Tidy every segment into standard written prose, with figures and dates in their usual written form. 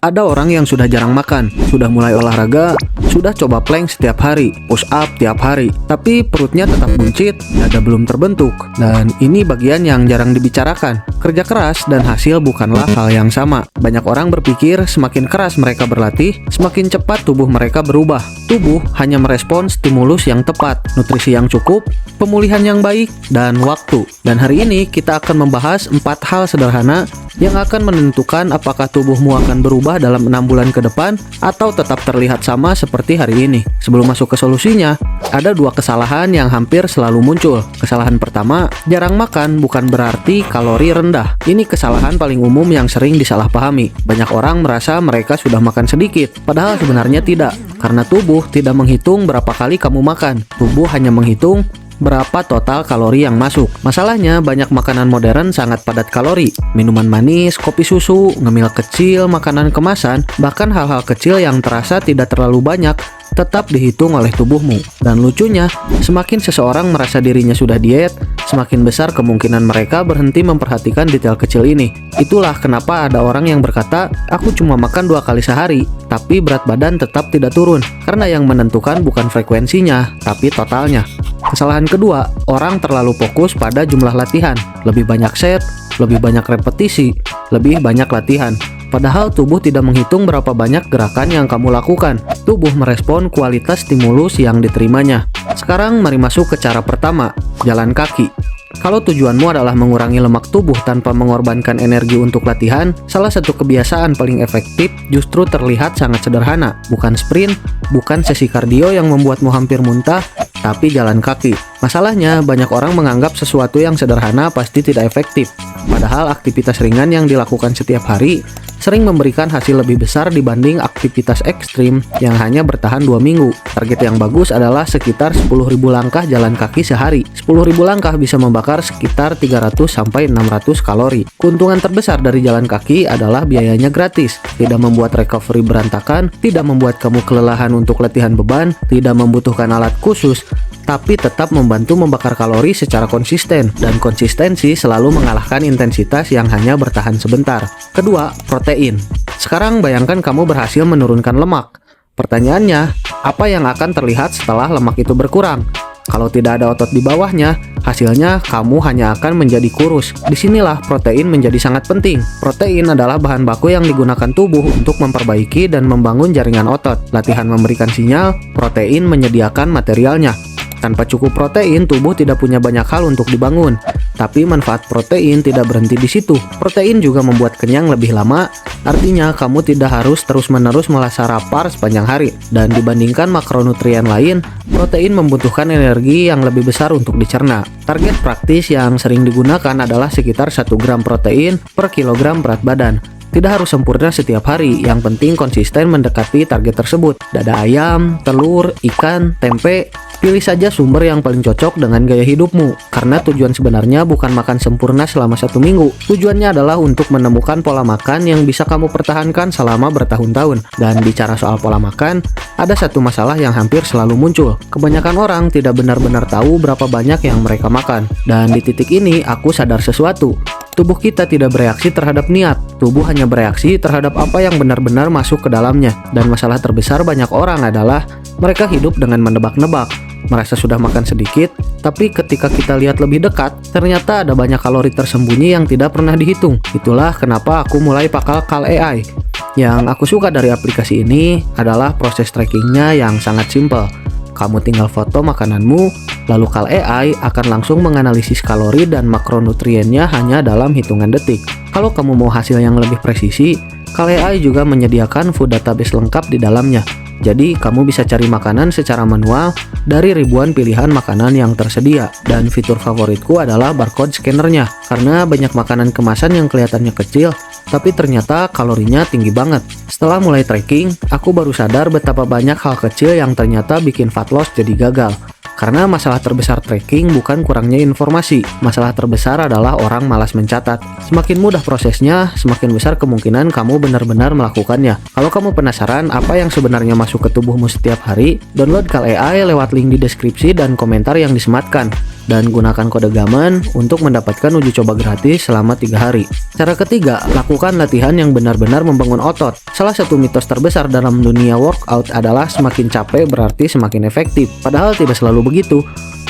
Ada orang yang sudah jarang makan, sudah mulai olahraga, sudah coba plank setiap hari, push up tiap hari, tapi perutnya tetap buncit, dada belum terbentuk. Dan ini bagian yang jarang dibicarakan. Kerja keras dan hasil bukanlah hal yang sama. Banyak orang berpikir semakin keras mereka berlatih, semakin cepat tubuh mereka berubah. Tubuh hanya merespon stimulus yang tepat, nutrisi yang cukup, pemulihan yang baik, dan waktu. Dan hari ini kita akan membahas 4 hal sederhana yang akan menentukan apakah tubuhmu akan berubah dalam 6 bulan ke depan atau tetap terlihat sama seperti hari ini. Sebelum masuk ke solusinya, ada 2 kesalahan yang hampir selalu muncul. Kesalahan pertama, jarang makan bukan berarti kalori rendah. Ini kesalahan paling umum yang sering disalahpahami. Banyak orang merasa mereka sudah makan sedikit, padahal sebenarnya tidak. Karena tubuh tidak menghitung berapa kali kamu makan. Tubuh hanya menghitung berapa total kalori yang masuk. Masalahnya, banyak makanan modern sangat padat kalori. Minuman manis, kopi susu, ngemil kecil, makanan kemasan, bahkan hal-hal kecil yang terasa tidak terlalu banyak tetap dihitung oleh tubuhmu. Dan lucunya, semakin seseorang merasa dirinya sudah diet, semakin besar kemungkinan mereka berhenti memperhatikan detail kecil ini. Itulah kenapa ada orang yang berkata, aku cuma makan 2 kali sehari, tapi berat badan tetap tidak turun. Karena yang menentukan bukan frekuensinya, tapi totalnya. Kesalahan kedua, orang terlalu fokus pada jumlah latihan. Lebih banyak set, lebih banyak repetisi, lebih banyak latihan. Padahal tubuh tidak menghitung berapa banyak gerakan yang kamu lakukan. Tubuh merespon kualitas stimulus yang diterimanya. Sekarang mari masuk ke cara pertama, jalan kaki. Kalau tujuanmu adalah mengurangi lemak tubuh tanpa mengorbankan energi untuk latihan, salah satu kebiasaan paling efektif justru terlihat sangat sederhana. Bukan sprint, bukan sesi kardio yang membuatmu hampir muntah, tapi jalan kaki. Masalahnya, banyak orang menganggap sesuatu yang sederhana pasti tidak efektif. Padahal aktivitas ringan yang dilakukan setiap hari sering memberikan hasil lebih besar dibanding aktivitas ekstrim yang hanya bertahan 2 minggu. Target yang bagus adalah sekitar 10.000 langkah jalan kaki sehari. 10.000 langkah bisa membakar sekitar 300-600 kalori. Keuntungan terbesar dari jalan kaki adalah biayanya gratis, tidak membuat recovery berantakan, tidak membuat kamu kelelahan untuk latihan beban, tidak membutuhkan alat khusus, tapi tetap membantu membakar kalori secara konsisten, dan konsistensi selalu mengalahkan intensitas yang hanya bertahan sebentar. Kedua, protein. Sekarang bayangkan kamu berhasil menurunkan lemak. Pertanyaannya, apa yang akan terlihat setelah lemak itu berkurang? Kalau tidak ada otot di bawahnya, hasilnya kamu hanya akan menjadi kurus. Disinilah protein menjadi sangat penting. Protein adalah bahan baku yang digunakan tubuh untuk memperbaiki dan membangun jaringan otot. Latihan memberikan sinyal, protein menyediakan materialnya. Tanpa cukup protein, tubuh tidak punya banyak hal untuk dibangun. Tapi manfaat protein tidak berhenti di situ. Protein juga membuat kenyang lebih lama, artinya kamu tidak harus terus-menerus merasa lapar sepanjang hari. Dan dibandingkan makronutrien lain, protein membutuhkan energi yang lebih besar untuk dicerna. Target praktis yang sering digunakan adalah sekitar 1 gram protein per kilogram berat badan. Tidak harus sempurna setiap hari, yang penting konsisten mendekati target tersebut. Dada ayam, telur, ikan, tempe, pilih saja sumber yang paling cocok dengan gaya hidupmu. Karena tujuan sebenarnya bukan makan sempurna selama 1 minggu. Tujuannya adalah untuk menemukan pola makan yang bisa kamu pertahankan selama bertahun-tahun. Dan bicara soal pola makan, ada satu masalah yang hampir selalu muncul. Kebanyakan orang tidak benar-benar tahu berapa banyak yang mereka makan. Dan di titik ini, aku sadar sesuatu. Tubuh kita tidak bereaksi terhadap niat. Tubuh hanya bereaksi terhadap apa yang benar-benar masuk ke dalamnya. Dan masalah terbesar banyak orang adalah mereka hidup dengan menebak-nebak. Merasa sudah makan sedikit, tapi ketika kita lihat lebih dekat, ternyata ada banyak kalori tersembunyi yang tidak pernah dihitung. Itulah kenapa aku mulai pakai Cal AI. Yang aku suka dari aplikasi ini adalah proses trackingnya yang sangat simpel. Kamu tinggal foto makananmu, lalu Cal AI akan langsung menganalisis kalori dan makronutriennya hanya dalam hitungan detik. Kalau kamu mau hasil yang lebih presisi, Cal AI juga menyediakan food database lengkap di dalamnya. Jadi, kamu bisa cari makanan secara manual dari ribuan pilihan makanan yang tersedia. Dan fitur favoritku adalah barcode scannernya, karena banyak makanan kemasan yang kelihatannya kecil, tapi ternyata kalorinya tinggi banget. Setelah mulai tracking, aku baru sadar betapa banyak hal kecil yang ternyata bikin fat loss jadi gagal. Karena masalah terbesar tracking bukan kurangnya informasi, masalah terbesar adalah orang malas mencatat. Semakin mudah prosesnya, semakin besar kemungkinan kamu benar-benar melakukannya. Kalau kamu penasaran apa yang sebenarnya masuk ke tubuhmu setiap hari, download Cal AI lewat link di deskripsi dan komentar yang disematkan. dan gunakan kode Gaman untuk mendapatkan uji coba gratis selama 3 hari. Cara ketiga, lakukan latihan yang benar-benar membangun otot. Salah satu mitos terbesar dalam dunia workout adalah semakin capek berarti semakin efektif. Padahal tidak selalu begitu.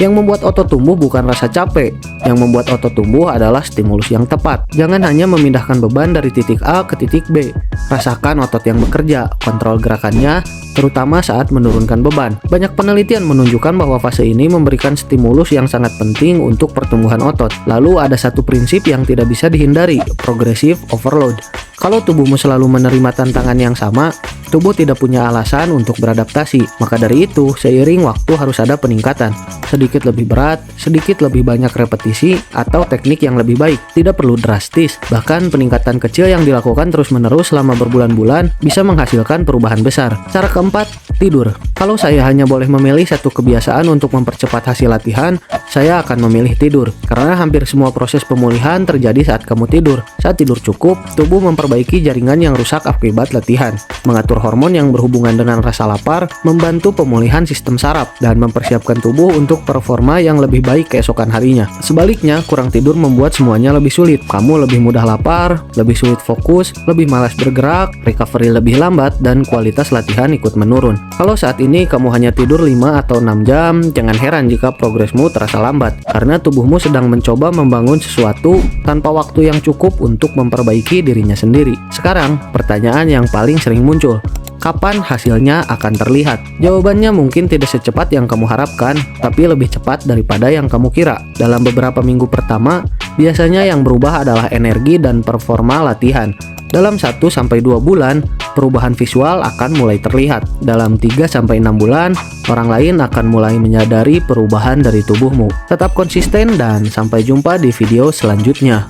Yang membuat otot tumbuh bukan rasa capek. Yang membuat otot tumbuh adalah stimulus yang tepat. Jangan hanya memindahkan beban dari titik A ke titik B. Rasakan otot yang bekerja, kontrol gerakannya, terutama saat menurunkan beban. Banyak penelitian menunjukkan bahwa fase ini memberikan stimulus yang sangat penting untuk pertumbuhan otot. Lalu ada satu prinsip yang tidak bisa dihindari, progressive overload. Kalau tubuhmu selalu menerima tantangan yang sama, tubuh tidak punya alasan untuk beradaptasi. Maka dari itu, seiring waktu harus ada peningkatan. Sedikit lebih berat, sedikit lebih banyak repetisi, atau teknik yang lebih baik. Tidak perlu drastis, bahkan peningkatan kecil yang dilakukan terus-menerus selama berbulan-bulan bisa menghasilkan perubahan besar. Cara keempat, tidur. Kalau saya hanya boleh memilih satu kebiasaan untuk mempercepat hasil latihan, saya akan memilih tidur. Karena hampir semua proses pemulihan terjadi saat kamu tidur. Saat tidur cukup, tubuh memperbaiki jaringan yang rusak akibat latihan, mengatur hormon yang berhubungan dengan rasa lapar, membantu pemulihan sistem saraf, dan mempersiapkan tubuh untuk performa yang lebih baik keesokan harinya. Sebaliknya, kurang tidur membuat semuanya lebih sulit. Kamu lebih mudah lapar, lebih sulit fokus, lebih malas bergerak, recovery lebih lambat, dan kualitas latihan ikut menurun. Kalau saat ini kamu hanya tidur 5 atau 6 jam, jangan heran jika progresmu terasa lambat, karena tubuhmu sedang mencoba membangun sesuatu tanpa waktu yang cukup untuk memperbaiki dirinya sendiri. Sekarang, pertanyaan yang paling sering muncul, kapan hasilnya akan terlihat? Jawabannya mungkin tidak secepat yang kamu harapkan, tapi lebih cepat daripada yang kamu kira. Dalam beberapa minggu pertama, biasanya yang berubah adalah energi dan performa latihan. Dalam 1-2 bulan, perubahan visual akan mulai terlihat. Dalam 3-6 bulan, orang lain akan mulai menyadari perubahan dari tubuhmu. Tetap konsisten dan sampai jumpa di video selanjutnya.